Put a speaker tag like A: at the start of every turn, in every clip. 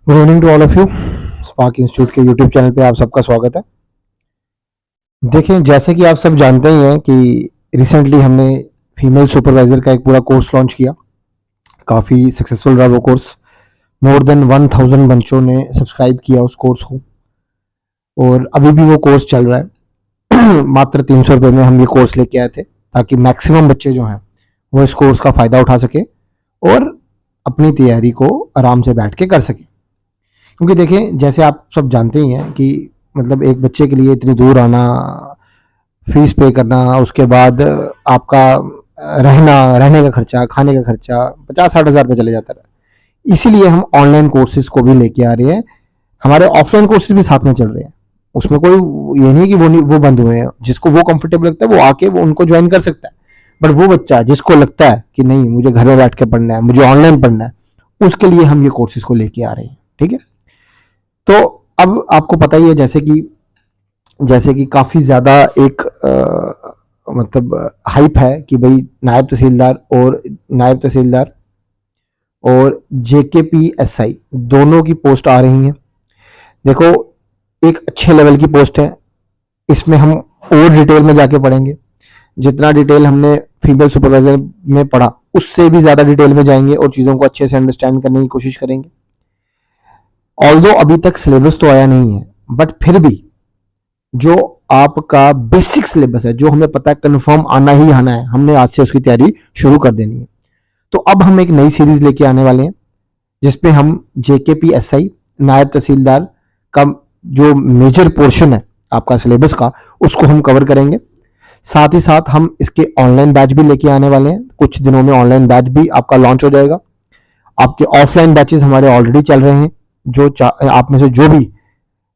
A: Good evening to all of you. Spark institute के YouTube channel पे आप सबका स्वागत है। देखें, जैसे कि आप सब जानते ही हैं कि रिसेंटली हमने फीमेल सुपरवाइजर का एक पूरा कोर्स लॉन्च किया। काफ़ी सक्सेसफुल रहा वो कोर्स। मोर देन 1000 बच्चों ने सब्सक्राइब किया उस कोर्स को और अभी भी वो कोर्स चल रहा है। मात्र 300 रुपये में हम ये कोर्स लेके आए थे ताकि मैक्सिमम बच्चे जो हैं वो इस कोर्स का फ़ायदा उठा सके और अपनी तैयारी को आराम से बैठ के कर सकें। क्योंकि देखें, जैसे आप सब जानते ही हैं कि मतलब एक बच्चे के लिए इतनी दूर आना, फीस पे करना, उसके बाद आपका रहने का खर्चा, खाने का खर्चा 50-60 हज़ार रुपये चले जाता है। इसीलिए हम ऑनलाइन कोर्सेज को भी लेके आ रहे हैं। हमारे ऑफलाइन कोर्सेज भी साथ में चल रहे हैं। उसमें कोई ये नहीं कि वो बंद हुए हैं। जिसको वो कंफर्टेबल लगता है वो आके वो उनको ज्वाइन कर सकता है। बट वो बच्चा जिसको लगता है कि नहीं, मुझे घर में बैठ के पढ़ना है, मुझे ऑनलाइन पढ़ना है, उसके लिए हम ये कोर्सेज को लेके आ रहे हैं। ठीक है। तो अब आपको पता ही है जैसे कि काफ़ी ज़्यादा एक मतलब हाइप है कि भाई नायब तहसीलदार और JKPSI दोनों की पोस्ट आ रही हैं। देखो, एक अच्छे लेवल की पोस्ट है। इसमें हम और डिटेल में जाके पढ़ेंगे। जितना डिटेल हमने फीमेल सुपरवाइजर में पढ़ा उससे भी ज़्यादा डिटेल में जाएंगे और चीज़ों को अच्छे से अंडरस्टैंड करने की कोशिश करेंगे। ऑल्दो अभी तक सिलेबस तो आया नहीं है, बट फिर भी जो आपका बेसिक सिलेबस है, जो हमें पता है कंफर्म आना ही आना है, हमने आज से उसकी तैयारी शुरू कर देनी है। तो अब हम एक नई सीरीज लेके आने वाले हैं जिसपे हम JKPSI नायब तहसीलदार का जो मेजर पोर्शन है आपका सिलेबस का, उसको हम कवर करेंगे। साथ ही साथ हम इसके ऑनलाइन बैच भी लेके आने वाले हैं। कुछ दिनों में ऑनलाइन बैच भी आपका लॉन्च हो जाएगा। आपके ऑफलाइन बैचेस हमारे ऑलरेडी चल रहे हैं। आप में से जो भी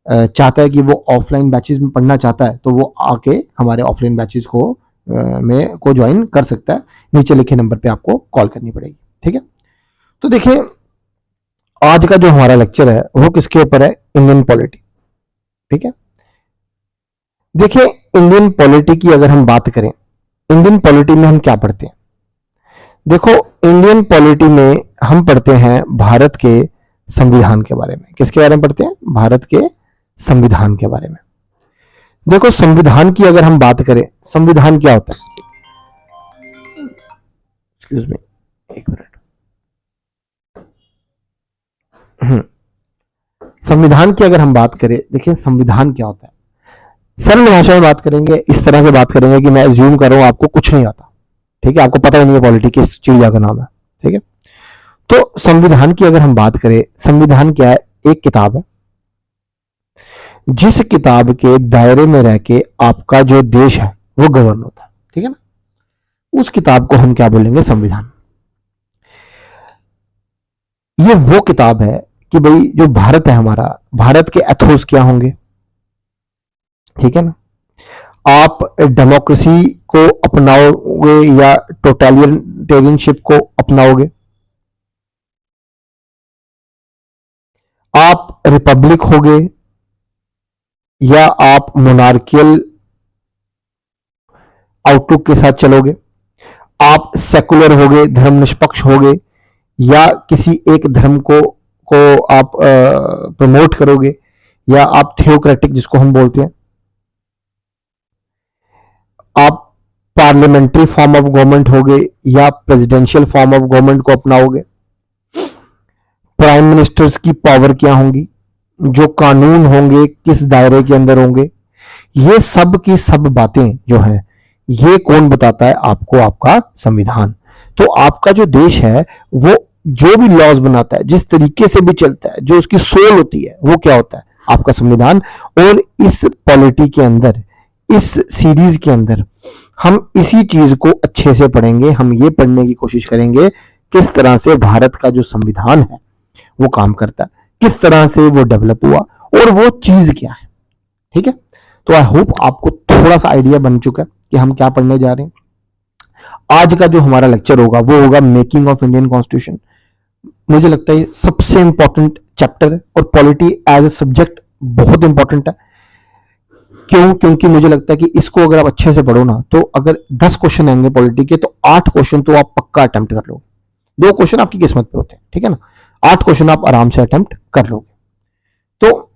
A: चाहता है कि वो ऑफलाइन बैचेस में पढ़ना चाहता है, तो वो आके हमारे ऑफलाइन बैचेस को ज्वाइन कर सकता है। नीचे लिखे नंबर पे आपको कॉल करनी पड़ेगी। ठीक है। तो देखिए, आज का जो हमारा लेक्चर है वो किसके ऊपर है? Indian polity. ठीक है। देखिए, इंडियन पॉलिटी की अगर हम बात करें, इंडियन पॉलिटी में हम क्या पढ़ते हैं? देखो, इंडियन पॉलिटी में हम पढ़ते हैं भारत के संविधान के बारे में। किसके बारे में पढ़ते हैं? भारत के संविधान के बारे में। देखो, संविधान की अगर हम बात करें, संविधान क्या होता है? एक्सक्यूज मी, एक मिनट। संविधान की अगर हम बात करें, देखिए संविधान क्या होता है। सरल भाषा में बात करेंगे, इस तरह से बात करेंगे कि मैं अज्यूम कर रहा हूं आपको कुछ नहीं आता। ठीक है, आपको पता ही नहीं है पॉलिटी किस चिड़िया का नाम है। ठीक है। तो संविधान की अगर हम बात करें, संविधान क्या है? एक किताब है जिस किताब के दायरे में रह के आपका जो देश है वो गवर्न होता है। ठीक है ना। उस किताब को हम क्या बोलेंगे? संविधान। ये वो किताब है कि भाई जो भारत है हमारा, भारत के एथोस क्या होंगे। ठीक है ना। आप डेमोक्रेसी को अपनाओगे या टोटलिटेरियनशिप को अपनाओगे? आप रिपब्लिक होगे या आप मोनार्कियल आउटलुक के साथ चलोगे? आप सेकुलर होगे, धर्मनिष्पक्ष होगे, या किसी एक धर्म को आप प्रमोट करोगे, या आप थियोक्रेटिक जिसको हम बोलते हैं, आप पार्लियामेंट्री फॉर्म ऑफ गवर्नमेंट होगे या प्रेसिडेंशियल फॉर्म ऑफ गवर्नमेंट को अपनाओगे? प्राइम मिनिस्टर्स की पावर क्या होंगी? जो कानून होंगे किस दायरे के अंदर होंगे? ये सब की सब बातें जो हैं, ये कौन बताता है आपको? आपका संविधान। तो आपका जो देश है वो जो भी लॉज बनाता है, जिस तरीके से भी चलता है, जो उसकी सोल होती है, वो क्या होता है? आपका संविधान। और इस पॉलिटी के अंदर, इस सीरीज के अंदर हम इसी चीज को अच्छे से पढ़ेंगे। हम ये पढ़ने की कोशिश करेंगे किस तरह से भारत का जो संविधान है वो काम करता है, किस तरह से वो डेवलप हुआ और वो चीज क्या है। ठीक है। तो आई होप आपको थोड़ा सा आइडिया बन चुका है कि हम क्या पढ़ने जा रहे हैं। आज का जो हमारा लेक्चर होगा वो होगा मेकिंग ऑफ इंडियन कॉन्स्टिट्यूशन। मुझे लगता है सबसे इंपॉर्टेंट चैप्टर है और पॉलिटी एज ए सब्जेक्ट बहुत इंपॉर्टेंट है। क्यों? क्योंकि मुझे लगता है कि इसको अगर आप अच्छे से पढ़ो ना, तो अगर 10 क्वेश्चन आएंगे पॉलिटी के, तो 8 क्वेश्चन तो आप पक्का अटेम्प्ट कर लो। 2 क्वेश्चन आपकी किस्मत पे होते हैं। ठीक है ना। 8 क्वेश्चन आप आराम से अटेम्प्ट कर लोगे। तो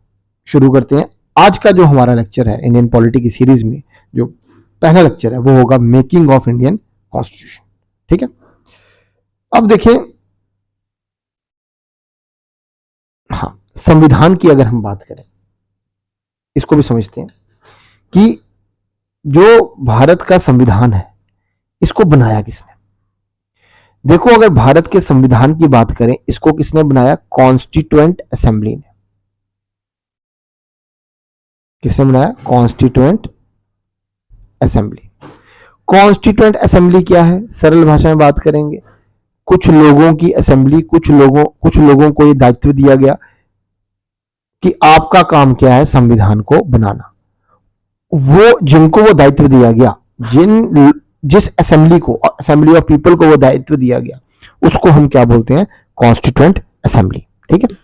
A: शुरू करते हैं। आज का जो हमारा लेक्चर है इंडियन पॉलिटी की सीरीज में, जो पहला लेक्चर है वो होगा मेकिंग ऑफ इंडियन कॉन्स्टिट्यूशन। ठीक है, अब देखिए, हाँ, संविधान की अगर हम बात करें, इसको भी समझते हैं कि जो भारत का संविधान है इसको बनाया किसने। देखो, अगर भारत के संविधान की बात करें, इसको किसने बनाया? कॉन्स्टिट्यूएंट असेंबली ने। किसने बनाया? Constituent assembly. कॉन्स्टिट्यूएंट असेंबली क्या है? सरल भाषा में बात करेंगे, कुछ लोगों की असेंबली, कुछ लोगों को ये दायित्व दिया गया कि आपका काम क्या है? संविधान को बनाना। वो जिनको वो दायित्व दिया गया, जिस असेंबली को, असेंबली ऑफ पीपल को वो दायित्व दिया गया, उसको हम क्या बोलते हैं? Constituent assembly. ठीक है,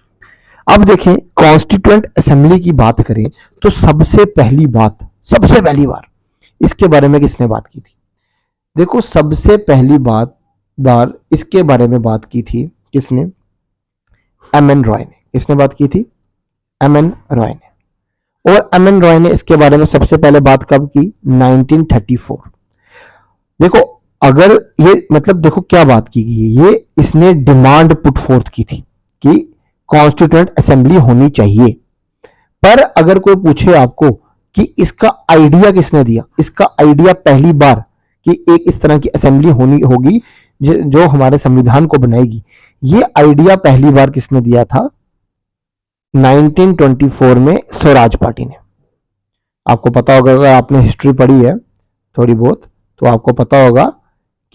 A: अब देखें, कॉन्स्टिट्यूएंट असेंबली की बात करें तो सबसे पहली बार इसके बारे में किसने बात की थी? देखो, सबसे पहली बार इसके बारे में बात की थी किसने? एम.एन. रॉय ने। किसने बात की थी? एम.एन. रॉय ने। और एम.एन. रॉय ने इसके बारे में सबसे पहले बात कब की? 1934। देखो, अगर ये मतलब देखो क्या बात की गई है, ये इसने डिमांड पुट फोर्थ की थी कि कॉन्स्टिट्यूएंट असेंबली होनी चाहिए। पर अगर कोई पूछे आपको कि इसका आइडिया किसने दिया, इसका आइडिया पहली बार कि एक इस तरह की असेंबली होगी जो हमारे संविधान को बनाएगी, ये आइडिया पहली बार किसने दिया था? 1924 में स्वराज पार्टी ने। आपको पता होगा, अगर आपने हिस्ट्री पढ़ी है थोड़ी बहुत, तो आपको पता होगा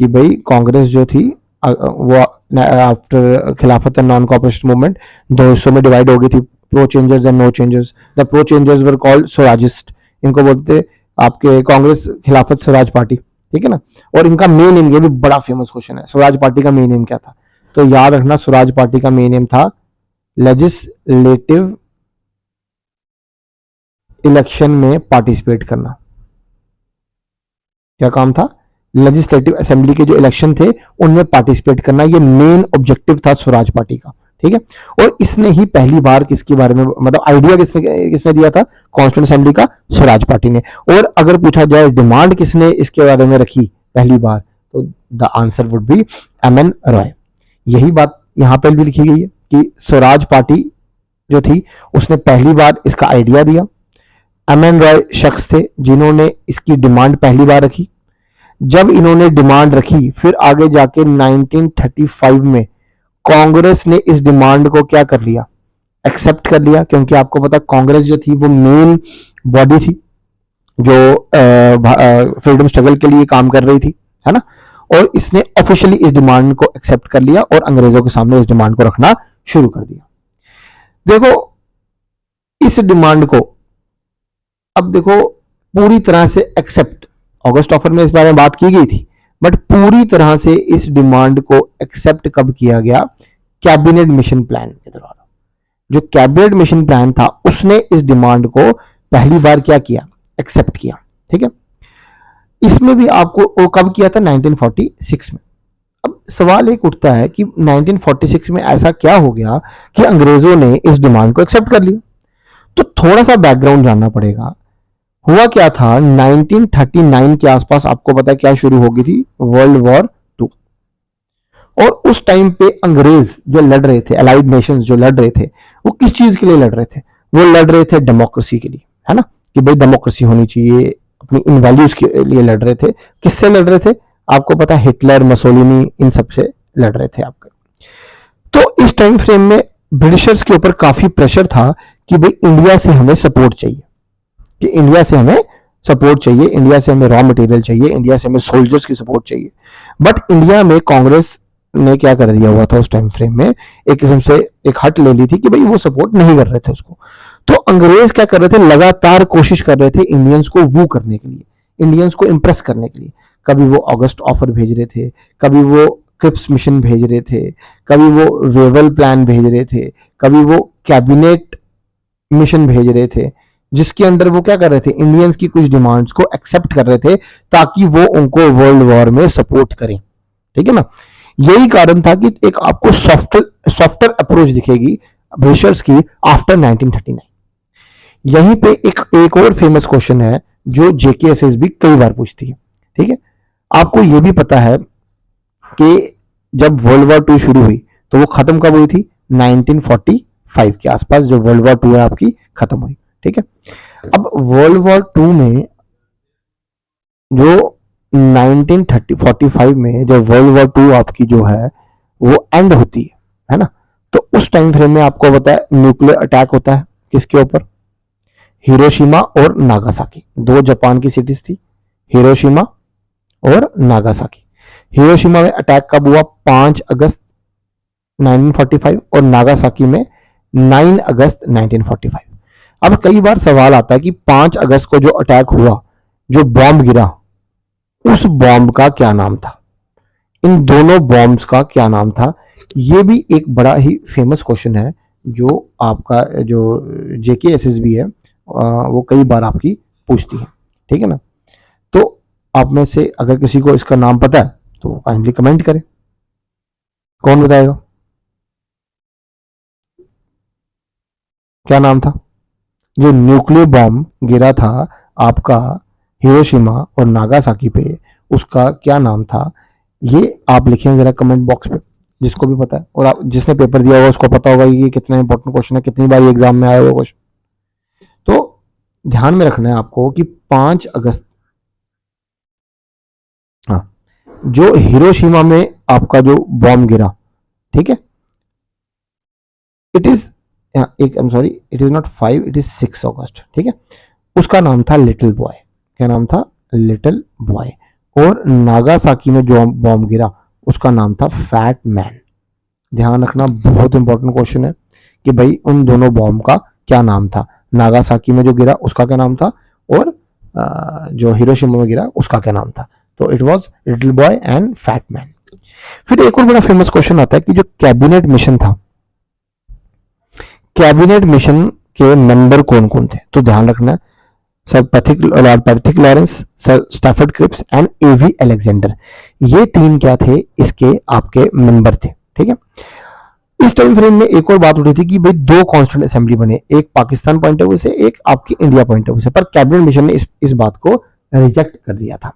A: कि भाई कांग्रेस जो थी वो आफ्टर खिलाफत एंड नॉन कॉपरेशन मूवमेंट दो हिस्सों में डिवाइड हो गई थी, pro changers and no changers. The pro changers were called Swarajist, इनको बोलते आपके कांग्रेस खिलाफत स्वराज पार्टी। ठीक है ना, और इनका मेन एम, ये भी बड़ा फेमस क्वेश्चन है, स्वराज पार्टी का मेन एम क्या था? तो याद रखना, स्वराज पार्टी का मेन एम था लेजिस्लेटिव इलेक्शन में पार्टिसिपेट करना। क्या काम था? लेजिस्लेटिव असेंबली के जो इलेक्शन थे उनमें पार्टिसिपेट करना, ये मेन ऑब्जेक्टिव था स्वराज पार्टी का। ठीक है, और इसने ही पहली बार किसके बारे में, मतलब आइडिया किसने दिया था? कॉन्स्टिट्यूएंट असेंबली का स्वराज पार्टी ने। और अगर पूछा जाए डिमांड किसने इसके बारे में रखी पहली बार, तो the answer would be M.N.. Roy. यही बात यहां पर भी लिखी गई है कि स्वराज पार्टी जो थी उसने पहली बार इसका आइडिया दिया। एम.एन. रॉय शख्स थे जिन्होंने इसकी डिमांड पहली बार रखी। जब इन्होंने डिमांड रखी, फिर आगे जाके 1935 में कांग्रेस ने इस डिमांड को क्या कर लिया? एक्सेप्ट कर लिया, क्योंकि आपको पता कांग्रेस जो थी वो मेन बॉडी थी जो फ्रीडम स्ट्रगल के लिए काम कर रही थी, है ना। और इसने ऑफिशियली इस डिमांड को एक्सेप्ट कर लिया और अंग्रेजों के सामने इस डिमांड को रखना शुरू कर दिया। देखो, इस डिमांड को अब देखो पूरी तरह से एक्सेप्ट, अगस्त ऑफर में इस बारे में बात की गई थी, बट पूरी तरह से इस डिमांड को एक्सेप्ट कब किया गया? कैबिनेट मिशन प्लान के दौरान। जो कैबिनेट मिशन प्लान था उसने इस डिमांड को पहली बार क्या किया? एक्सेप्ट किया। ठीक है, इसमें भी आपको वो कब किया था? 1946 में। अब सवाल एक उठता है कि 1946 में ऐसा क्या हो गया कि अंग्रेजों ने इस डिमांड को एक्सेप्ट कर लिया? तो थोड़ा सा बैकग्राउंड जानना पड़ेगा। हुआ क्या था, 1939 के आसपास आपको पता है क्या शुरू हो गई थी? World war 2। और उस टाइम पे अंग्रेज जो लड़ रहे थे, अलाइड नेशंस जो लड़ रहे थे, वो किस चीज के लिए लड़ रहे थे? वो लड़ रहे थे डेमोक्रेसी के लिए, है ना, कि भाई डेमोक्रेसी होनी चाहिए, अपनी इन वैल्यूज के लिए लड़ रहे थे। किससे लड़ रहे थे? आपको पता है हिटलर, मसोलिनी, इन सबसे लड़ रहे थे आपके। तो इस टाइम फ्रेम में ब्रिटिशर्स के ऊपर काफी प्रेशर था कि भाई इंडिया से हमें सपोर्ट चाहिए, कि इंडिया से हमें सपोर्ट चाहिए, इंडिया से हमें रॉ मटेरियल चाहिए, इंडिया से हमें सोल्जर्स की सपोर्ट चाहिए। बट इंडिया में कांग्रेस ने क्या कर दिया हुआ था उस टाइम फ्रेम में, एक किस्म से एक हट ले ली थी कि भाई वो सपोर्ट नहीं कर रहे थे उसको। तो अंग्रेज क्या कर रहे थे? लगातार कोशिश कर रहे थे इंडियंस को वू करने के लिए, इंडियंस को इंप्रेस करने के लिए। कभी वो अगस्त ऑफर भेज रहे थे, कभी वो क्रिप्स मिशन भेज रहे थे, कभी वो वेवल प्लान भेज रहे थे, कभी वो कैबिनेट मिशन भेज रहे थे, जिसके अंदर वो क्या कर रहे थे? इंडियंस की कुछ डिमांड्स को एक्सेप्ट कर रहे थे ताकि वो उनको वर्ल्ड वॉर में सपोर्ट करें। ठीक है ना, यही कारण था कि एक आपको सॉफ्टर अप्रोच दिखेगी ब्रिटिशर्स की आफ्टर 1939। यहीं पे एक और फेमस क्वेश्चन है जो जेकेएसएसबी कई बार पूछती है। ठीक है, आपको यह भी पता है कि जब वर्ल्ड वॉर टू शुरू हुई तो वो खत्म कब हुई थी? 1945 के आसपास जो वर्ल्ड वॉर टू है आपकी खत्म हुई। ठीक है, अब वर्ल्ड वॉर टू में जो 1945 में जब वर्ल्ड वॉर टू आपकी जो है वो एंड होती है ना, तो उस टाइम फ्रेम में आपको पता है न्यूक्लियर अटैक होता है किसके ऊपर? हिरोशिमा और नागासाकी, दो जापान की सिटीज थी, हिरोशिमा और नागासाकी। हिरोशिमा में अटैक कब हुआ? 5 अगस्त 1945 और नागासाकी में 9 अगस्त 1945। अब कई बार सवाल आता है कि 5 अगस्त को जो अटैक हुआ, जो बॉम्ब गिरा, उस बॉम्ब का क्या नाम था? इन दोनों बॉम्ब्स का क्या नाम था? ये भी एक बड़ा ही फेमस क्वेश्चन है जो आपका जो जेकेएसएसबी है वो कई बार आपकी पूछती है। ठीक है ना, तो आप में से अगर किसी को इसका नाम पता है तो काइंडली कमेंट करें। कौन बताएगा क्या नाम था? जो न्यूक्लियर बॉम्ब गिरा था आपका हिरोशिमा और नागासाकी पे, उसका क्या नाम था? ये आप लिखें जरा कमेंट बॉक्स पे, जिसको भी पता है। और आप जिसने पेपर दिया होगा उसको पता होगा ये कितना इंपॉर्टेंट क्वेश्चन है, कितनी बार ये एग्जाम में आया हुआ क्वेश्चन। तो ध्यान में रखना है आपको कि 5 अगस्त, हाँ, जो हिरोशिमा में आपका जो बॉम्ब गिरा, ठीक है, इट इज एक sorry it is not 5, it is 6 अगस्त। ठीक है, उसका नाम था लिटिल बॉय। क्या नाम था? Little boy. और नागासाकी में जो बॉम्ब गिरा उसका नाम था फैट मैन। ध्यान रखना, बहुत इंपॉर्टेंट क्वेश्चन है कि भाई उन दोनों बॉम्ब का क्या नाम था? नागासाकी में जो गिरा उसका क्या नाम था, और जो हिरोशिमा में गिरा उसका क्या नाम था? तो it was little boy and fat man. फिर एक और बड़ा फेमस क्वेश्चन आता है कि जो कैबिनेट मिशन था, कैबिनेट मिशन के मेंबर कौन कौन थे? तो ध्यान रखना, sir Pethick Lawrence, sir Stafford Cripps and A V Alexander, ये तीन क्या थे? इसके आपके मेंबर थे। ठीक है, इस टाइम फ्रेम में एक और बात उठी थी कि भाई दो कॉन्स्टिट्यूंट असेंबली बने, एक पाकिस्तान पॉइंट ऑफ व्यू से, एक आपकी इंडिया पॉइंट ऑफ व्यू से, पर कैबिनेट मिशन ने इस बात को रिजेक्ट कर दिया था।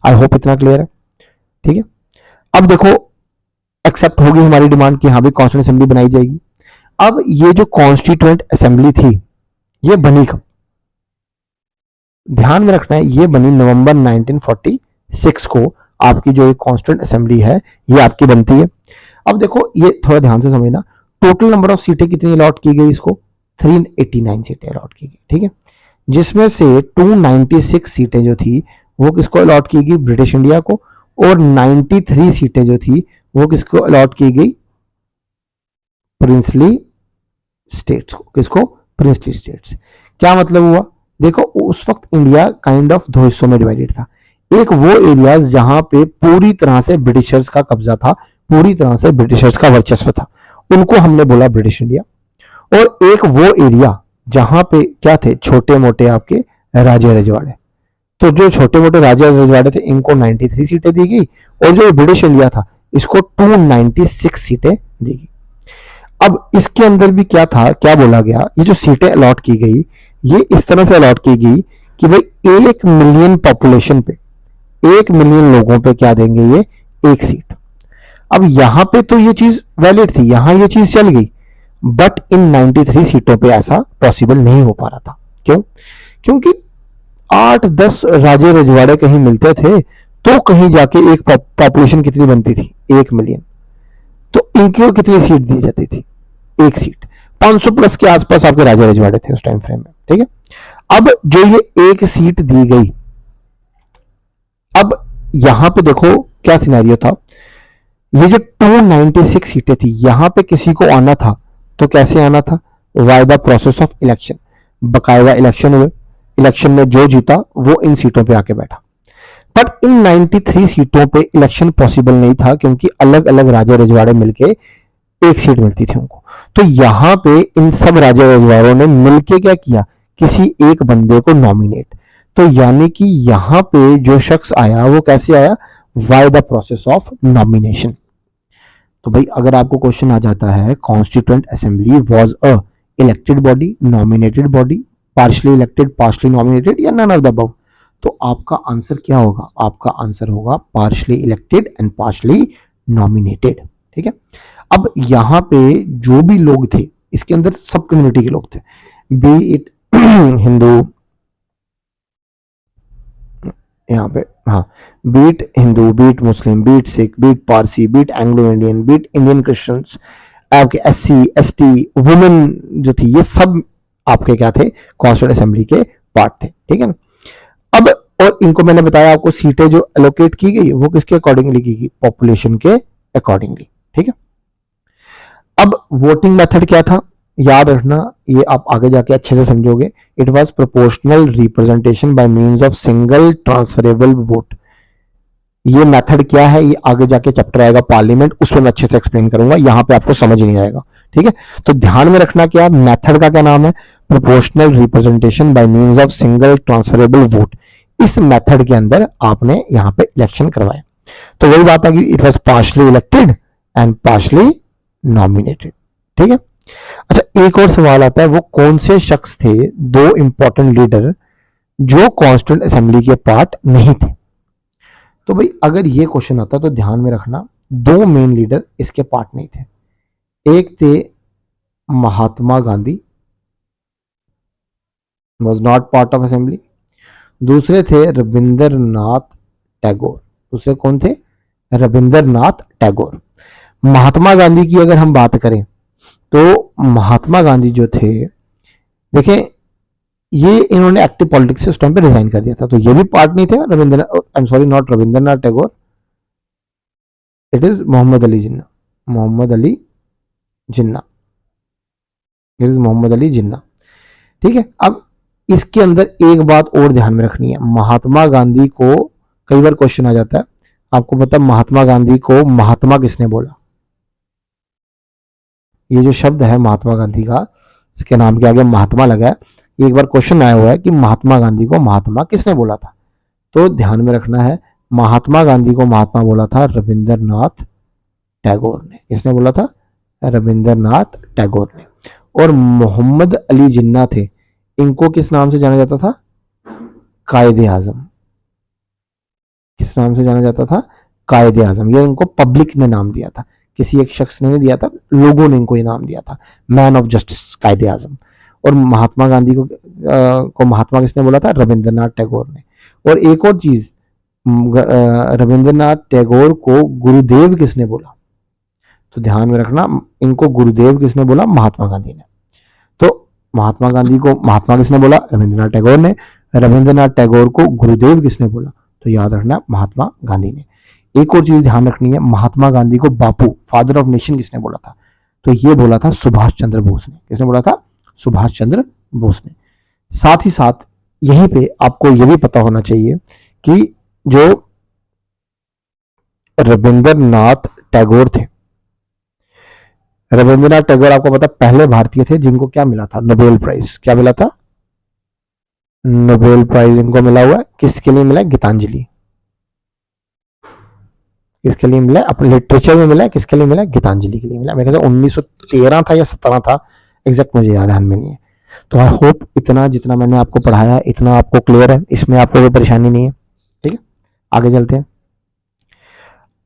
A: आई होप इतना क्लियर है। ठीक है, अब देखो एक्सेप्ट होगी हमारी डिमांड कि हाँ भाई कॉन्स्टिट्यूंट असेंबली बनाई जाएगी। अब ये जो कॉन्स्टिट्यूएंट असेंबली थी ये बनी कब? ध्यान में रखना है, ये बनी नवंबर 1946 को। आपकी जो एक कॉन्स्टिट्यूएंट असेंबली है ये आपकी बनती है। अब देखो ये थोड़ा ध्यान से समझना, टोटल नंबर ऑफ सीटें कितनी अलॉट की गई इसको? 389 सीटें अलॉट की गई। ठीक है, जिसमें से 296 सीटें जो थी वो किसको अलॉट की गई? ब्रिटिश इंडिया को। और 93 सीटें जो थी वो किसको अलॉट की गई? प्रिंसली स्टेट्स को। किसको? Princely states. क्या मतलब हुआ? देखो उस वक्त इंडिया काइंड ऑफ दो हिस्सों में डिवाइडेड था। एक वो एरियाज जहां पे पूरी तरह से ब्रिटिशर्स का कब्जा था, पूरी तरह से ब्रिटिशर्स का वर्चस्व था, उनको हमने बोला ब्रिटिश इंडिया। और एक वो एरिया जहां पे क्या थे? छोटे मोटे आपके राजे रजवाड़े। तो जो छोटे मोटे राजे रजवाड़े थे इनको 93 सीटें दी गई, और जो ब्रिटिश इंडिया था इसको 296 सीटें दी गई। अब इसके अंदर भी क्या था, क्या बोला गया? ये जो सीटें अलॉट की गई ये इस तरह से अलॉट की गई कि भाई 1 मिलियन पॉपुलेशन पे, 1 मिलियन लोगों पे क्या देंगे? ये एक सीट। अब यहां पे तो ये चीज वैलिड थी, यहां ये चीज चल गई, बट इन 93 सीटों पे ऐसा पॉसिबल नहीं हो पा रहा था। क्यों? क्योंकि 8-10 राजे रजवाड़े कहीं मिलते थे तो कहीं जाके एक पॉपुलेशन कितनी बनती थी? 1 मिलियन। तो इनको कितनी सीट दी जाती थी? एक सीट। 500 प्लस के आसपास आपके राजा रजवाड़े थे उस टाइम फ्रेम में। ठीक है, अब जो ये एक सीट दी गई, अब यहां पे देखो क्या सिनेरियो था। ये जो 296 सीटें थी यहां पे किसी को आना था तो कैसे आना था? Why the process of election. बकायदा इलेक्शन हुए, इलेक्शन में जो जीता वो इन सीटों पे आके बैठा। बट इन 93 सीटों पे इलेक्शन पॉसिबल नहीं था क्योंकि अलग अलग राजा रजवाड़े मिलके एक सीट मिलती थी उनको। तो यहां पे इन सब राजा रजवाड़ों ने मिलके क्या किया? किसी एक बंदे को नॉमिनेट। तो यानी कि यहां पे जो शख्स आया वो कैसे आया? Why the process of nomination. तो भाई अगर आपको क्वेश्चन आ जाता है constituent assembly was a elected body, nominated body, partially elected, partially nominated या नन ऑफ द अबव, तो आपका आंसर क्या होगा? आपका आंसर होगा partially elected and partially nominated. ठीक है, अब यहाँ पे जो भी लोग थे इसके अंदर सब कम्युनिटी के लोग थे, बी इट हिंदू, यहाँ पे हाँ, beat Hindu, beat Muslim, beat Sikh, beat Parsi, beat Anglo Indian, beat Indian Christians, आपके एससी एसटी, वुमेन जो थी, ये सब आपके क्या थे? कॉन्स्टिट्यूएंट असेंबली के पार्ट थे। ठीक है ना। अब और इनको मैंने बताया आपको सीटें जो एलोकेट की गई वो किसके अकॉर्डिंगली की गई? पॉपुलेशन के अकॉर्डिंगली। ठीक है, अब वोटिंग मेथड क्या था? याद रखना, ये आप आगे जाके अच्छे से समझोगे। It was proportional representation by means of single transferable vote. ये मेथड क्या है, ये आगे जाके चैप्टर आएगा पार्लियामेंट, उसमें मैं अच्छे से एक्सप्लेन करूंगा, यहाँ पे आपको समझ नहीं आएगा। ठीक है, तो ध्यान में रखना क्या मेथड का क्या नाम है? Proportional representation by means of single transferable vote. इस मेथड के अंदर आपने यहाँ पे इलेक्शन करवाए। तो वही बात है कि it was partially elected and partially nominated. ठीक है, अच्छा एक और सवाल आता है, वो कौन से शख्स थे, दो इंपॉर्टेंट लीडर जो कॉन्स्टिट्यूएंट असेंबली के पार्ट नहीं थे? तो भाई अगर ये क्वेश्चन आता तो ध्यान में रखना, दो मेन लीडर इसके पार्ट नहीं थे। एक थे Mahatma Gandhi, was not part of assembly. दूसरे थे रविंद्रनाथ टैगोर। दूसरे कौन थे? रविंद्रनाथ टैगोर। महात्मा गांधी की अगर हम बात करें तो महात्मा गांधी जो थे, देखें ये इन्होंने एक्टिव पॉलिटिक्स से उस टाइम पे रिजाइन कर दिया था, तो ये भी पार्ट नहीं थे। Rabindranath, I am sorry, not Rabindranath Tagore, it is Muhammad Ali Jinnah. Muhammad Ali Jinnah, it is Muhammad Ali Jinnah. ठीक है, अब इसके अंदर एक बात और ध्यान में रखनी है, महात्मा गांधी को कई बार क्वेश्चन आ जाता है, आपको पता है महात्मा गांधी को महात्मा किसने बोला? ये जो शब्द है महात्मा गांधी का, इसके नाम के आगे महात्मा लगा है, एक बार क्वेश्चन आया हुआ है कि महात्मा गांधी को महात्मा किसने बोला था? तो ध्यान में रखना है, महात्मा गांधी को महात्मा बोला था रविंद्रनाथ टैगोर ने। किसने बोला था? रविंद्रनाथ टैगोर ने। और मोहम्मद अली जिन्ना थे, इनको किस नाम से जाना जाता था? कायदे आजम। किस नाम से जाना जाता था? कायदे आजम। ये इनको पब्लिक ने नाम दिया था, किसी एक शख्स ने नहीं दिया था, लोगों ने इनको ये नाम दिया था, मैन ऑफ जस्टिस, कायदे आजम। और महात्मा गांधी को महात्मा किसने बोला था? रविंद्रनाथ टैगोर ने। और एक और चीज, रविंद्रनाथ टैगोर को गुरुदेव किसने बोला? तो ध्यान में रखना, इनको गुरुदेव किसने बोला? महात्मा गांधी ने। तो महात्मा गांधी को महात्मा किसने बोला? रविंद्रनाथ टैगोर ने। रविंद्रनाथ टैगोर को गुरुदेव किसने बोला? तो याद रखना, महात्मा गांधी ने। एक और चीज ध्यान रखनी है, महात्मा गांधी को बापू, फादर ऑफ नेशन किसने बोला था? तो ये बोला था सुभाष चंद्र बोस ने। किसने बोला था? सुभाष चंद्र बोस ने। साथ ही साथ यहीं पे आपको यह भी पता होना चाहिए कि जो रविंद्रनाथ टैगोर थे, रविंद्रनाथ टैगोर आपको पता पहले भारतीय थे जिनको क्या मिला था? Nobel prize. क्या मिला था? नोबेल प्राइज इनको मिला हुआ है। किसके लिए मिला? गीतांजलि। किसके लिए मिला? अपने लिटरेचर में मिला है। किसके लिए मिला? गीतांजलि के लिए मिला। मेरे ख्याल से 1913 था या 17 था, एग्जैक्ट मुझे याद ध्यान में नहीं है। तो आई होप इतना जितना मैंने आपको पढ़ाया इतना आपको क्लियर है, इसमें आपको कोई परेशानी नहीं है। ठीक है, आगे चलते हैं।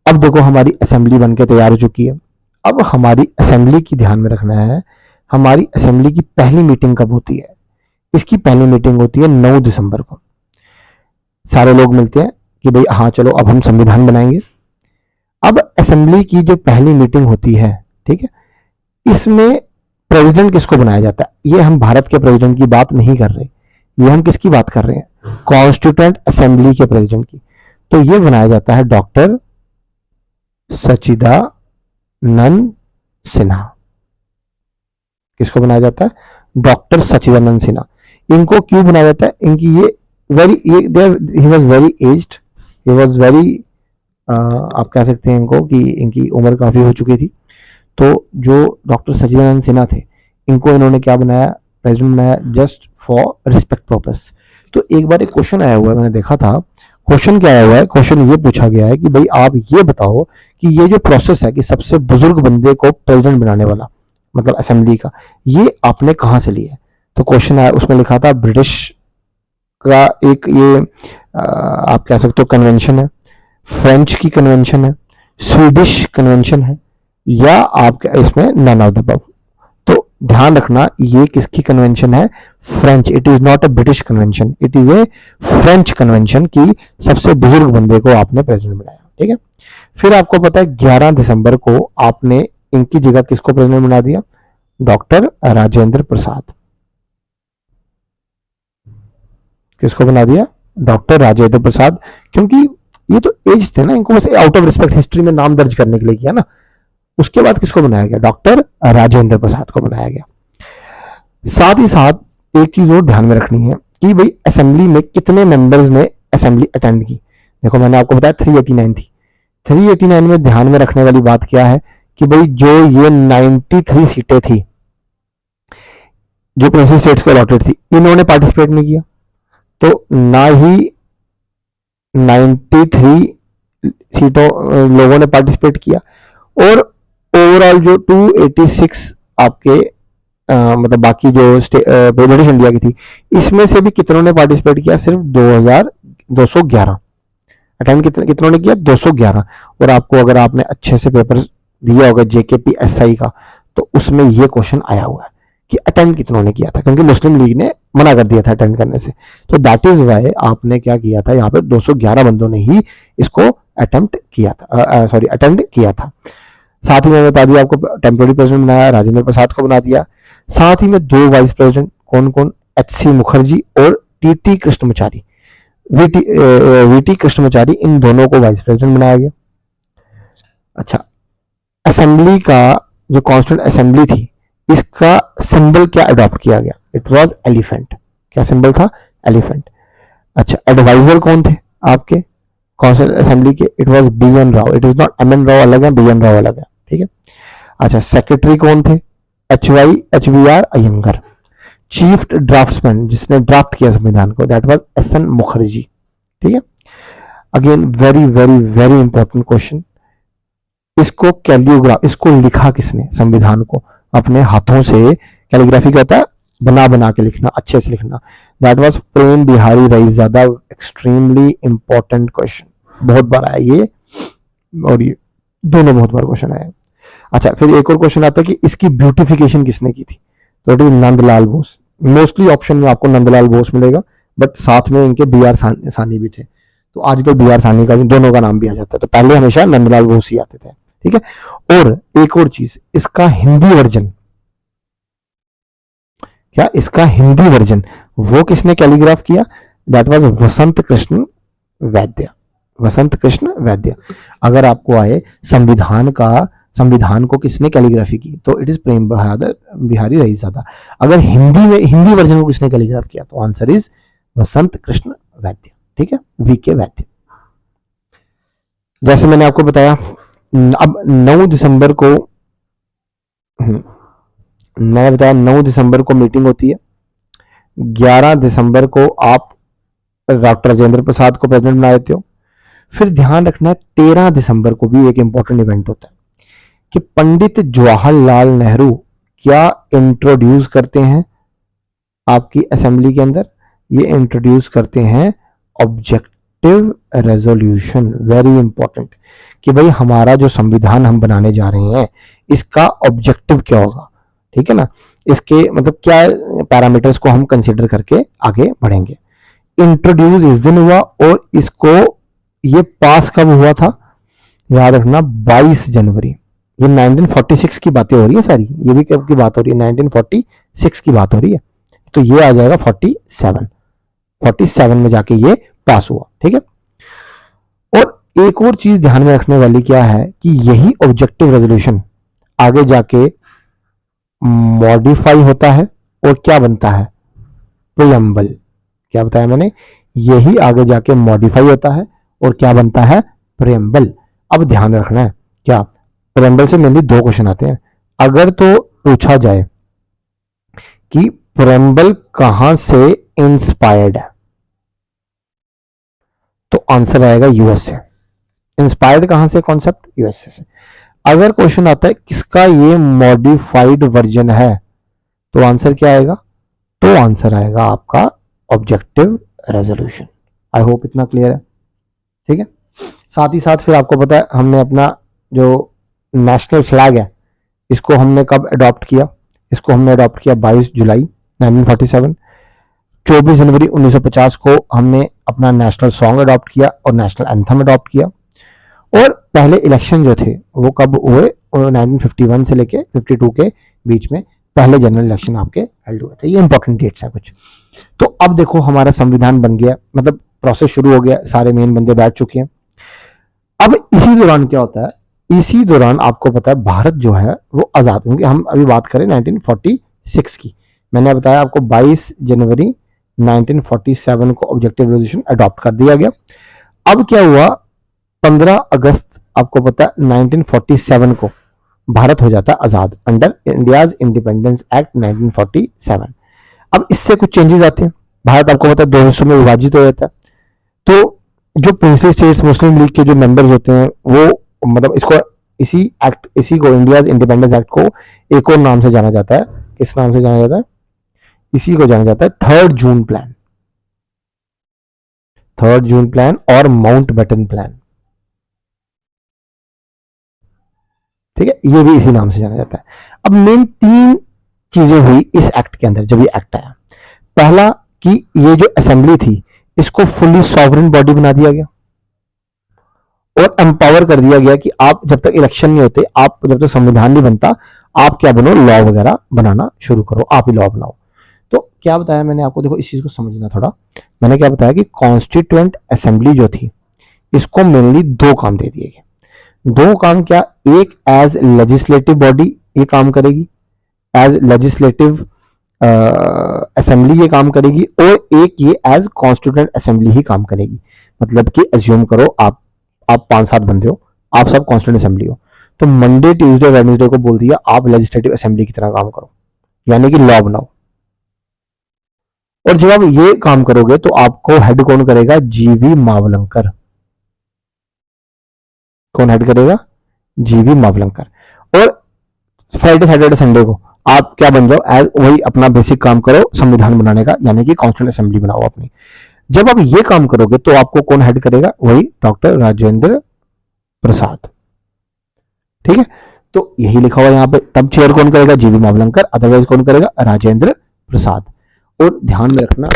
A: अब देखो हमारी असेंबली बनके तैयार हो चुकी है। अब हमारी असेंबली की ध्यान में रखना है, हमारी असेंबली की पहली मीटिंग कब होती है? इसकी पहली मीटिंग होती है 9 दिसंबर को। सारे लोग मिलते हैं कि भाई हाँ चलो अब हम संविधान बनाएंगे। अब असेंबली की जो पहली मीटिंग होती है, ठीक है, इसमें प्रेसिडेंट किसको बनाया जाता है? ये हम भारत के प्रेसिडेंट की बात नहीं कर रहे, ये हम किसकी बात कर रहे हैं? कॉन्स्टिट्यूएंट असेंबली के प्रेसिडेंट की। तो ये बनाया जाता है डॉक्टर सच्चिदानंद सिन्हा। किसको बनाया जाता है? डॉक्टर सच्चिदानंद सिन्हा। इनको क्यों बनाया जाता है? इनकी ये he was very aged, he was very, आप कह सकते हैं इनको कि इनकी उम्र काफी हो चुकी थी। तो जो डॉक्टर सच्चिदानंद सिन्हा थे, इनको इन्होंने क्या बनाया? प्रेसिडेंट बनाया, जस्ट फॉर रिस्पेक्ट पर्पस। तो एक बार एक क्वेश्चन आया हुआ है, मैंने देखा था, क्वेश्चन क्या आया हुआ है, क्वेश्चन ये पूछा गया है कि भाई आप ये बताओ कि ये जो प्रोसेस है कि सबसे बुजुर्ग बंदे को प्रेसिडेंट बनाने वाला, मतलब असेंबली का, ये आपने कहाँ से लिया है। तो क्वेश्चन आया, उसमें लिखा था ब्रिटिश का एक ये आप कह सकते हो कन्वेंशन है, फ्रेंच की कन्वेंशन है, स्वीडिश कन्वेंशन है, या आप इसमें नन ऑफ द अबव। तो ध्यान रखना ये किसकी कन्वेंशन है, French. It is not a British convention, it is a French convention की सबसे बुजुर्ग बंदे को आपने प्रेसिडेंट बनाया। ठीक है, फिर आपको पता है 11 दिसंबर को आपने इनकी जगह किसको प्रेसिडेंट बना दिया, डॉक्टर राजेंद्र प्रसाद। किसको बना दिया, डॉक्टर राजेंद्र प्रसाद, क्योंकि ये तो एज थे ना, इनको बस आउट ऑफ रिस्पेक्ट हिस्ट्री में नाम दर्ज करने के लिए किया ना। उसके बाद किसको बनाया गया, डॉक्टर राजेंद्र प्रसाद को बनाया गया। साथ ही साथ एक चीज और ध्यान में रखनी है कि भाई असेंबली में कितने मेंबर्स ने असेंबली अटेंड की। देखो मैंने आपको बताया 389 थी, 389 में ध्यान में रखने वाली बात क्या है कि भाई जो ये 93 सीटें थी जो प्रिंसिपल स्टेट्स को अलॉटेड थी, इन्होंने पार्टिसिपेट नहीं किया, तो ना ही 93 सीटों लोगों ने पार्टिसिपेट किया, और ओवरऑल जो 286 आपके मतलब बाकी जो ब्रिटिश इंडिया की थी, इसमें से भी कितनों ने पार्टिसिपेट किया, सिर्फ 2211 अटेंड कितनों ने किया, 211। और आपको अगर आपने अच्छे से पेपर दिया होगा जेकेपी एसआई का, तो उसमें ये क्वेश्चन आया हुआ है कि अटेंड कितनों ने किया था, क्योंकि मुस्लिम लीग ने मना कर दिया था अटेंड करने से। तो दैट इज वाई आपने क्या किया था, यहाँ पे 211 बंदों ने ही इसको अटेम्प्ट किया था, सॉरी अटेंड किया था। साथ ही मैंने बता दिया आपको टेम्पोररी प्रेसिडेंट बनाया, राजेंद्र प्रसाद को बना दिया। साथ ही में 2 वाइस प्रेसिडेंट कौन कौन, एच.सी. मुखर्जी और टी.टी. कृष्णमाचारी, वीटी कृष्णमाचारी, इन दोनों को वाइस प्रेसिडेंट बनाया गया। अच्छा, असेंबली का जो कॉन्स्टिट्यूंट असेंबली थी, इसका सिंबल क्या अडॉप्ट किया गया, इट वाज एलिफेंट। क्या सिंबल था, एलिफेंट। अच्छा, एडवाइजर कौन थे आपके कॉन्स्टिट्यूंट असेंबली के, it was BN. Rao. It is not M.N.. Rao अलग है, बी.एन. राव अलग है। ठीक है। अच्छा, सेक्रेटरी कौन थे, एच.बी.आर. अयंगर। चीफ ड्राफ्ट्समैन जिसने ड्राफ्ट किया संविधान को, दैट वाज एस.एन. मुखर्जी। ठीक है। Again very very very important question, इसको कैलियोग्राफ, इसको लिखा किसने, संविधान को अपने हाथों से, कैलीग्राफी क्या होता है, बना बना के लिखना, अच्छे से लिखना, that was Prem Behari Raizada. Extremely important question, बहुत बार आया ये और ये दोनों बहुत बार क्वेश्चन आया। अच्छा, फिर एक और क्वेश्चन आता है कि इसकी ब्यूटिफिकेशन किसने की थी, तो it is Nandlal Bose. Mostly option में आपको नंदलाल बोस मिलेगा, बट साथ में इनके बी आर सानी भी थे, तो आजकल बी आर सानी का भी दोनों का नाम भी आ जाता है, तो पहले हमेशा नंदलाल बोस ही आते थे। ठीक है। और एक और चीज, इसका हिंदी वर्जन, क्या इसका हिंदी वर्जन वो किसने कैलीग्राफ किया, दैट वाज वसंत कृष्ण वैद्य। वसंत कृष्ण वैद्य। अगर आपको आए संविधान को किसने कैलीग्राफी की, तो इट इज प्रेम बिहारी रईसज़ादा। अगर हिंदी में हिंदी वर्जन को किसने कैलीग्राफ किया, तो आंसर इज वसंत कृष्ण वैद्य। ठीक है, वी.के. वैद्य। जैसे मैंने आपको बताया, अब 9 दिसंबर को मैंने बताया 9 दिसंबर को मीटिंग होती है, 11 दिसंबर को आप डॉक्टर राजेंद्र प्रसाद को प्रेसिडेंट बना देते हो। फिर ध्यान रखना है 13 दिसंबर को भी एक इंपॉर्टेंट इवेंट होता है कि पंडित जवाहरलाल नेहरू क्या इंट्रोड्यूस करते हैं आपकी असेंबली के अंदर, ये इंट्रोड्यूस करते हैं ऑब्जेक्टिव रेजोल्यूशन। वेरी इंपॉर्टेंट कि भाई हमारा जो संविधान हम बनाने जा रहे हैं, इसका ऑब्जेक्टिव क्या होगा। ठीक है ना, इसके मतलब क्या पैरामीटर्स को हम कंसीडर करके आगे बढ़ेंगे। इंट्रोड्यूस इस दिन हुआ, और इसको ये पास कब हुआ था, याद रखना 22 जनवरी। ये 1946 की बातें हो रही है सारी, ये भी कब की बात हो रही है, 1946 की बात हो रही है, तो ये आ जाएगा 47 में जाके ये पास हुआ। ठीक है। और एक और चीज ध्यान में रखने वाली क्या है कि यही ऑब्जेक्टिव रेजोल्यूशन आगे जाके मॉडिफाई होता है और क्या बनता है, प्रियम्बल। क्या बताया मैंने, यही आगे जाके मॉडिफाई होता है और क्या बनता है, प्रियम्बल। अब ध्यान रखना है क्या, प्रियम्बल से मेनली 2 क्वेश्चन आते हैं। अगर तो पूछा जाए कि प्रियम्बल कहां से इंस्पायर्ड है, तो आंसर आएगा यूएस से। इंस्पायर्ड कहां से कॉन्सेप्ट? यूएसए से। अगर क्वेश्चन आता है किसका ये मॉडिफाइड वर्जन है, तो आंसर क्या आएगा? तो आंसर आएगा आपका ऑब्जेक्टिव रेजोल्यूशन। आई होप इतना क्लियर है, ठीक है। साथ ही साथ फिर आपको पता है हमने अपना जो नेशनल फ्लैग है इसको हमने कब अडॉप्ट किया? इसको हमने अडॉप्ट किया 22 जुलाई 1947। 24 जनवरी 1950 को हमने अपना नेशनल सॉन्ग अडॉप्ट किया और नेशनल एंथम अडॉप्ट किया। और पहले इलेक्शन जो थे वो कब हुए? 1951 से लेके 52 के बीच में पहले जनरल इलेक्शन आपके हेल्ड हुए थे। ये इंपॉर्टेंट डेट्स हैं कुछ। तो अब देखो हमारा संविधान बन गया, मतलब प्रोसेस शुरू हो गया, सारे मेन बंदे बैठ चुके हैं। अब इसी दौरान क्या होता है? इसी दौरान आपको पता है भारत जो है वो आजाद, क्योंकि हम अभी बात करें 1946 की, मैंने बताया आपको 22 जनवरी 1947 को ऑब्जेक्टिव रेजोल्यूशन अडॉप्ट कर दिया गया। अब क्या हुआ? 15 अगस्त आपको पता है 1947 को भारत हो जाता है आजाद अंडर इंडियाज इंडिपेंडेंस एक्ट 1947। अब इससे कुछ चेंजेस आते हैं। भारत आपको पता है दो हिस्सों में विभाजित हो जाता है। तो जो प्रिंसली स्टेट्स मुस्लिम लीग के जो मेंबर्स होते हैं वो मतलब इसको इसी को इंडियाज इंडिपेंडेंस एक्ट को एक और नाम से जाना जाता है। किस नाम से जाना जाता है? इसी को जाना जाता है 3rd जून प्लान। 3rd जून प्लान और माउंटबेटन प्लान, ठीक है, ये भी इसी नाम से जाना जाता है। अब मेन 3 चीजें हुई इस एक्ट के अंदर जब ये एक्ट आया। पहला कि ये जो असेंबली थी इसको फुली सॉवरेन बॉडी बना दिया गया और एम्पावर कर दिया गया कि आप जब तक इलेक्शन नहीं होते, आप जब तक संविधान नहीं बनता, आप क्या बनो, लॉ वगैरह बनाना शुरू करो, आप ही लॉ बनाओ। तो क्या बताया मैंने आपको, देखो इस चीज को समझना थोड़ा। मैंने क्या बताया कि कॉन्स्टिट्यूएंट असेंबली जो थी इसको मेनली 2 काम दे दिए गए। 2 काम क्या? एक एज लेजिस्लेटिव बॉडी ये काम करेगी, एज लेजिस्लेटिव असेंबली ये काम करेगी, और एक ये एज कॉन्स्टिट्यूएंट असेंबली ही काम करेगी। मतलब कि एज्यूम करो आप 5-7 बंदे हो, आप सब कॉन्स्टिट्यूएंट असेंबली हो, तो मंडे ट्यूसडे वेडनेसडे को बोल दिया आप लेजिस्लेटिव असेंबली की तरह काम करो, यानी कि लॉ बनाओ। और जब आप ये काम करोगे तो आपको हेड कौन करेगा? जीवी मावलंकर। कौन हेड करेगा? जीवी मावलंकर। और फ्राइडे सैटरडे संडे को आप क्या बन जाओ? एज वही अपना बेसिक काम करो संविधान बनाने का, यानी कि कॉन्स्टिट्यूएंट असेंबली बनाओ अपनी। जब आप ये काम करोगे तो आपको कौन हेड करेगा? वही डॉक्टर राजेंद्र प्रसाद, ठीक है। तो यही लिखा हुआ यहां पे। तब चेयर कौन करेगा? जीवी मावलंकर, अदरवाइज कौन करेगा? राजेंद्र प्रसाद। और ध्यान में रखना,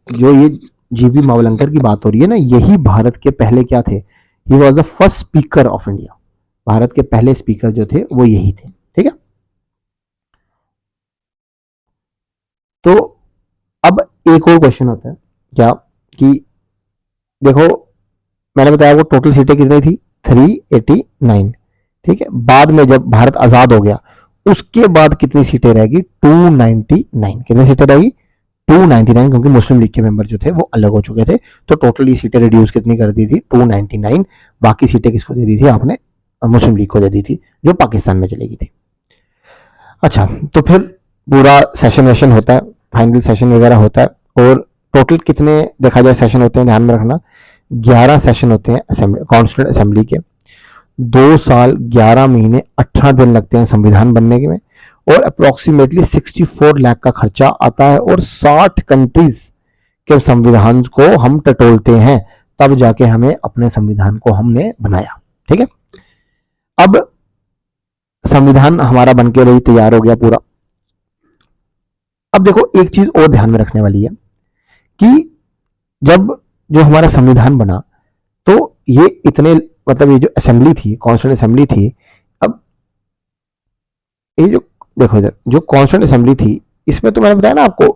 A: जो ये जीवी मावलंकर की बात हो रही है ना, यही भारत के पहले क्या थे? He was the first speaker of India. Bharat के पहले स्पीकर जो थे वो यही थे, ठीक है। तो अब एक और क्वेश्चन आता है क्या कि देखो मैंने बताया वो टोटल सीटें कितनी थी? 389, ठीक है। बाद में जब भारत आजाद हो गया उसके बाद कितनी सीटें रहेगी? 299। कितनी सीटें रहेगी? 299, क्योंकि मुस्लिम लीग के मेंबर जो थे वो अलग हो चुके थे। तो टोटली सीटें रिड्यूस कितनी कर दी थी? 299। बाकी सीटें किसको दे दी थी आपने? मुस्लिम लीग को दे दी थी, जो पाकिस्तान में चलेगी थी। अच्छा, तो फिर पूरा सेशन होता है, फाइनल सेशन वगैरह होता है। और टोटल कितने देखा जाए सेशन होते हैं, ध्यान में रखना, 11 सेशन होते हैं असेंबली, कॉन्स्टिट्यूएंट असेंबली के। 2 साल 11 महीने 18 दिन लगते हैं संविधान बनने के में, और अप्रोक्सीमेटली 64 लाख का खर्चा आता है, और 60 कंट्रीज के संविधान को हम टटोलते हैं, तब जाके हमें अपने संविधान को हमने बनाया, ठीक है। अब संविधान हमारा बनके वही तैयार हो गया पूरा। अब देखो एक चीज और ध्यान में रखने वाली है कि जब जो हमारा संविधान बना तो ये इतने मतलब ये जो असेंबली थी, कॉन्स्टिट्यूएंट असेंबली थी, अब ये जो देखो इधर जो कॉन्स्टिट्यूएंट असेंबली थी इसमें तो मैंने बताया ना आपको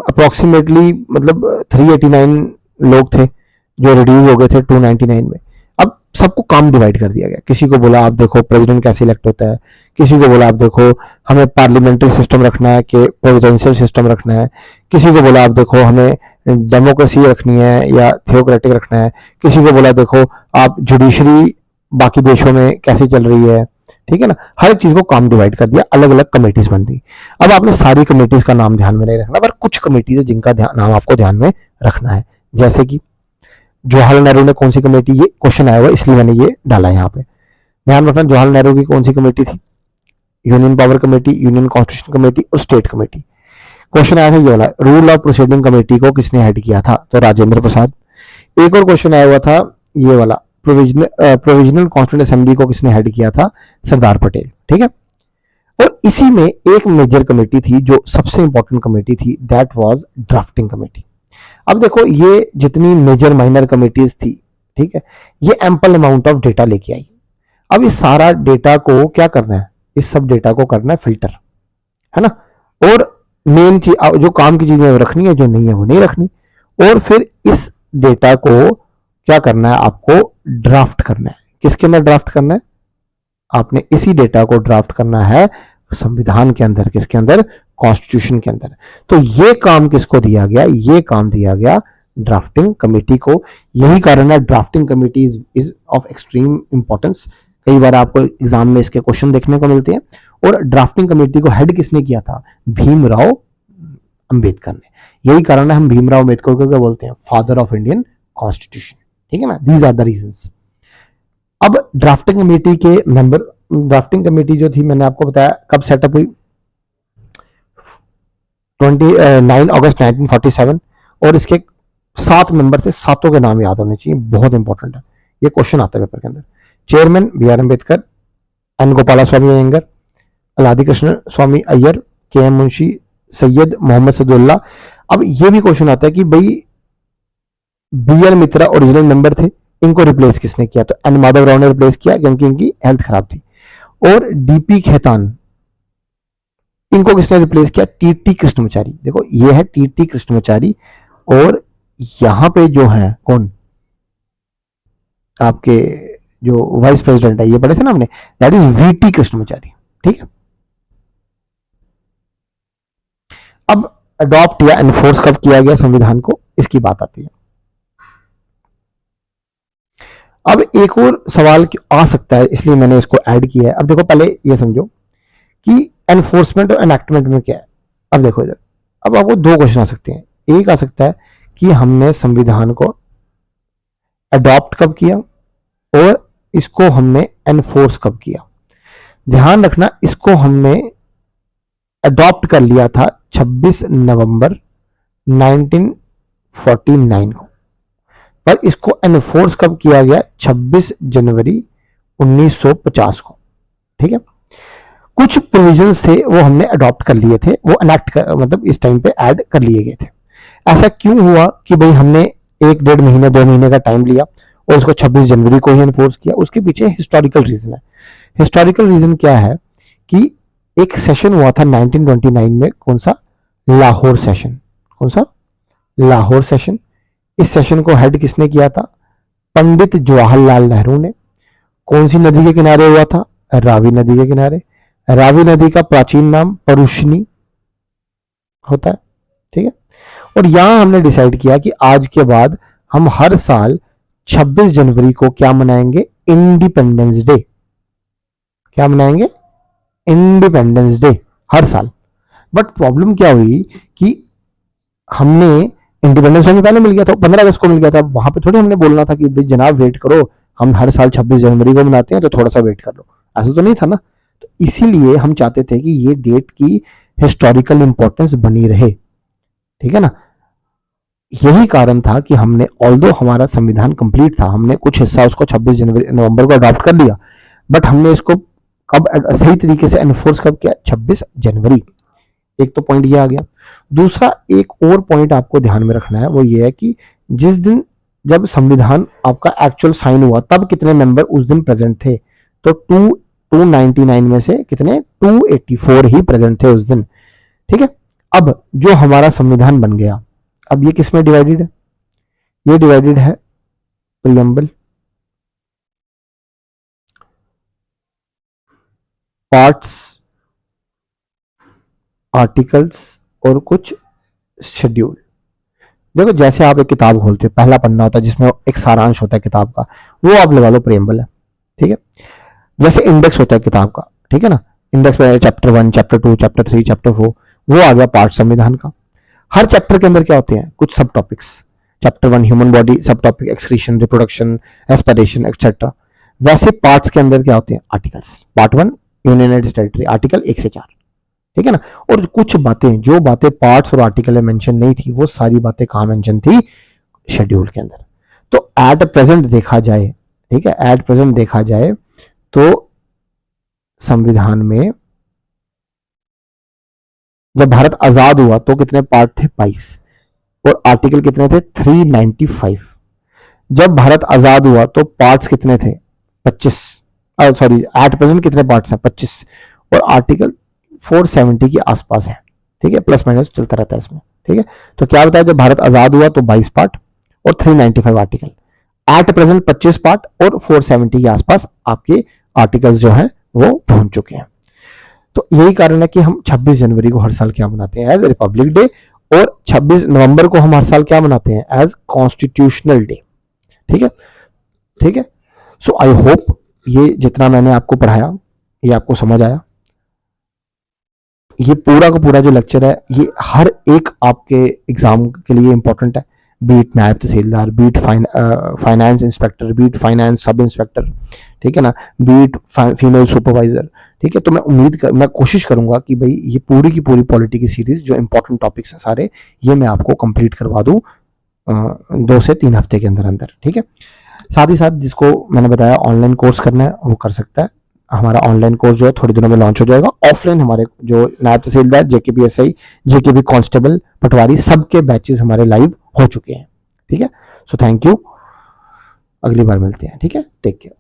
A: अप्रोक्सीमेटली मतलब 389 लोग थे जो रिड्यूस हो गए थे 299 में। अब सबको काम डिवाइड कर दिया गया। किसी को बोला आप देखो प्रेसिडेंट कैसे इलेक्ट होता है, किसी को बोला आप देखो हमें पार्लियामेंट्री सिस्टम रखना है कि प्रेसिडेंशियल सिस्टम रखना है, किसी को बोला आप देखो हमें डेमोक्रेसी रखनी है या थियोक्रेटिक रखना है, किसी को बोला देखो आप जुडिशरी बाकी देशों में कैसे चल रही है, ठीक है ना। हर एक चीज को काम डिवाइड कर दिया, अलग अलग कमेटीज बन दी। अब आपने सारी कमेटीज का नाम ध्यान में नहीं रखना, पर कुछ कमेटीज है जिनका नाम आपको ध्यान में रखना है। जैसे कि जवाहरलाल नेहरू ने कौन सी कमेटी, ये क्वेश्चन आया हुआ इसलिए मैंने ये डाला यहाँ पे। ध्यान रखना, जवाहरलाल नेहरू की कौन सी कमेटी थी, union power committee, union constitution committee और स्टेट कमेटी। क्वेश्चन आया था ये वाला, रूल ऑफ प्रोसीडिंग कमेटी को किसने हेड किया था, तो राजेंद्र प्रसाद। एक और क्वेश्चन आया हुआ था ये वाला, प्रोविजनल कॉन्स्टिट्यूंट असेंबली को किसने हेड किया था, सरदार पटेल। ठीक है, और इसी में एक मेजर कमेटी थी जो सबसे इंपॉर्टेंट कमेटी थी, दैट वाज ड्राफ्टिंग कमेटी। अब देखो ये जितनी मेजर माइनर कमेटीज थी, ठीक है, ये एम्पल अमाउंट ऑफ डेटा लेके आई। अब इस सारा डेटा को क्या करना है, इस सब डेटा को करना है फिल्टर, है ना, और मेन चीज जो काम की चीजें वो रखनी है, जो नहीं है वो नहीं रखनी, और फिर इस डेटा को क्या करना है, आपको ड्राफ्ट करना है। किसके अंदर ड्राफ्ट करना है, आपने इसी डेटा को ड्राफ्ट करना है संविधान के अंदर, किसके अंदर, कॉन्स्टिट्यूशन के अंदर। तो ये काम किसको दिया गया, ये काम दिया गया ड्राफ्टिंग कमेटी को। यही कारण है drafting committee is of extreme importance. कई बार आपको एग्जाम में इसके क्वेश्चन देखने को मिलते हैं। और ड्राफ्टिंग कमेटी को हेड किसने किया था, भीमराव अंबेडकर ने। यही कारण है हम भीमराव अंबेडकर को क्या बोलते हैं, फादर ऑफ इंडियन कॉन्स्टिट्यूशन। ठीक है ना, दीज आर द रीजंस। अब ड्राफ्टिंग कमेटी के मेंबर, ड्राफ्टिंग कमेटी जो थी मैंने आपको बताया कब सेटअप हुई, 29 अगस्त 1947। और इसके 7 मेंबर से, सातों के नाम याद होने चाहिए, बहुत इंपॉर्टेंट है, ये क्वेश्चन आता है पेपर के अंदर। Chairman B R Ambedkar, N Gopalaswami Ayyangar, Alladi Krishnaswami Ayyar, K M Munshi, Syed Mohammad Saadulla. अब ये भी क्वेश्चन आता है कि भाई B L Mitra original member थे, इनको रिप्लेस किसने किया, तो एन माधव राव ने रिप्लेस किया क्योंकि इनकी हेल्थ खराब थी। और डीपी खेतान, इनको किसने रिप्लेस किया, टीटी कृष्णमाचारी। देखो ये है टीटी कृष्णमाचारी, और यहां पे जो है कौन, आपके जो वाइस प्रेसिडेंट है, ये पढ़े थे ना हमने, दैट इज वीटी कृष्णमाचारी। ठीक है, अब अडॉप्ट या एनफोर्स कब किया गया संविधान को, इसकी बात आती है। अब एक और सवाल आ सकता है, इसलिए मैंने इसको ऐड किया है। अब देखो पहले ये समझो कि एनफोर्समेंट और एनैक्टमेंट में क्या है। अब देखो इधर, अब आपको 2 क्वेश्चन आ सकते हैं। एक आ सकता है कि हमने संविधान को अडॉप्ट कब किया और इसको हमने एनफोर्स कब किया। ध्यान रखना, इसको हमने अडॉप्ट कर लिया था 26 नवंबर 1949 को, पर इसको एनफोर्स कब किया गया, 26 जनवरी 1950 को। ठीक है, कुछ प्रोविजंस थे वो हमने अडॉप्ट कर लिए थे, वो एनेक्ट मतलब इस टाइम पे ऐड कर लिए गए थे। ऐसा क्यों हुआ कि भाई हमने 1-1.5 महीने 2 महीने का टाइम लिया और उसको 26 जनवरी को ही एनफोर्स किया, उसके पीछे हिस्टोरिकल रीजन है। हिस्टोरिकल रीजन क्या है कि एक सेशन हुआ था 1929 में, कौन सा, लाहौर सेशन। कौन सा, लाहौर सेशन। इस सेशन को हेड किसने किया था, पंडित जवाहरलाल नेहरू ने। कौन सी नदी के किनारे हुआ था, रावी नदी के किनारे। रावी नदी का प्राचीन नाम परुष्णी होता है। ठीक है, और यहां हमने डिसाइड किया कि आज के बाद हम हर साल 26 जनवरी को क्या मनाएंगे, इंडिपेंडेंस डे। क्या मनाएंगे, इंडिपेंडेंस डे, हर साल। बट प्रॉब्लम क्या हुई कि हमने इंडिपेंडेंस हमें पहले मिल गया था, 15 अगस्त को मिल गया था, वहां पे थोड़ी हमने बोलना था कि भाई जनाब वेट करो, हम हर साल 26 जनवरी को मनाते हैं तो थोड़ा सा वेट कर लो, ऐसा तो नहीं था ना। तो इसीलिए हम चाहते थे कि ये डेट की हिस्टोरिकल इंपॉर्टेंस बनी रहे। ठीक है ना, यही कारण था कि हमने, ऑल्दो हमारा संविधान कंप्लीट था, हमने कुछ हिस्सा उसको 26 नवंबर को अडॉप्ट कर लिया, बट हमने इसको कब सही तरीके से एनफोर्स कब किया, 26 जनवरी। एक तो पॉइंट ये आ गया। दूसरा एक और पॉइंट आपको ध्यान में रखना है, वो ये है कि जिस दिन जब संविधान आपका एक्चुअल साइन हुआ तब कितने मेंबर उस दिन प्रेजेंट थे, तो 299 में से कितने, 284 ही प्रेजेंट थे उस दिन। ठीक है, अब जो हमारा संविधान बन गया, अब ये किस में डिवाइडेड है, ये डिवाइडेड है प्रियम्बल, पार्ट्स, आर्टिकल्स और कुछ शेड्यूल। देखो जैसे आप एक किताब खोलते हो, पहला पन्ना होता है जिसमें एक सारांश होता है किताब का, वो आप लगा लो प्रियम्बल है। ठीक है, जैसे इंडेक्स होता है किताब का, ठीक है ना, इंडेक्स में चैप्टर 1, चैप्टर 2, चैप्टर 3, चैप्टर 4, वो आ गया पार्ट संविधान का। हर चैप्टर के अंदर क्या होते हैं, कुछ सब टॉपिक्स, चैप्टर 1 ह्यूमन बॉडी, सब topic excretion, reproduction, aspiration etcetera. वैसे पार्ट्स के अंदर क्या होते हैं? Articles. Part 1 union and territory, article 1 से 4, ठीक है ना। और कुछ बातें, जो बातें पार्ट्स और आर्टिकल में मेंशन नहीं थी, वो सारी बातें कहाँ मेंशन थी? शेड्यूल के अंदर। तो एट प्रेजेंट देखा जाए, ठीक है, एट प्रेजेंट देखा जाए तो संविधान में जब भारत आजाद हुआ तो कितने पार्ट थे? 22। और आर्टिकल कितने थे? 395। जब भारत आजाद हुआ तो पार्ट्स कितने थे? 25। सॉरी, एट प्रेजेंट कितने पार्ट्स हैं? 25। और आर्टिकल 470 के आसपास है, ठीक है, प्लस माइनस चलता रहता है इसमें, ठीक है। तो क्या बताया, जब भारत आजाद हुआ तो 22 पार्ट और 395 आर्टिकल। एट प्रेजेंट 25 पार्ट और 470 के आसपास आपके आर्टिकल्स जो हैं वो पहुंच चुके हैं। तो यही कारण है कि हम 26 जनवरी को हर साल क्या मनाते हैं? As Republic Day. और 26 नवंबर को हम हर साल क्या मनाते हैं? एज कॉन्स्टिट्यूशनल डे, ठीक है, ठीक है। सो आई होप ये जितना मैंने आपको पढ़ाया ये आपको समझ आया। ये पूरा का पूरा जो लेक्चर है ये हर एक आपके एग्जाम के लिए इंपॉर्टेंट है, beat naib tehsildar, beat finance inspector, beat finance sub inspector, ठीक है ना, बीट फीमेल सुपरवाइजर, ठीक है। तो मैं कोशिश करूंगा कि भाई ये पूरी की पूरी पॉलिटी की सीरीज जो इंपॉर्टेंट टॉपिक्स हैं सारे, ये मैं आपको कंप्लीट करवा दूं 2 से 3 हफ्ते के अंदर अंदर, ठीक है। साथ ही साथ जिसको मैंने बताया ऑनलाइन कोर्स करना है वो कर सकता है। हमारा ऑनलाइन कोर्स जो है थोड़ी दिनों में लॉन्च हो जाएगा। ऑफलाइन हमारे जो नायब तहसीलदार, जेकेपीएसआई, जेकेपी कांस्टेबल, पटवारी, सबके बैचेस हमारे लाइव हो चुके हैं, ठीक है। सो थैंक यू, अगली बार मिलते हैं, ठीक है, टेक केयर।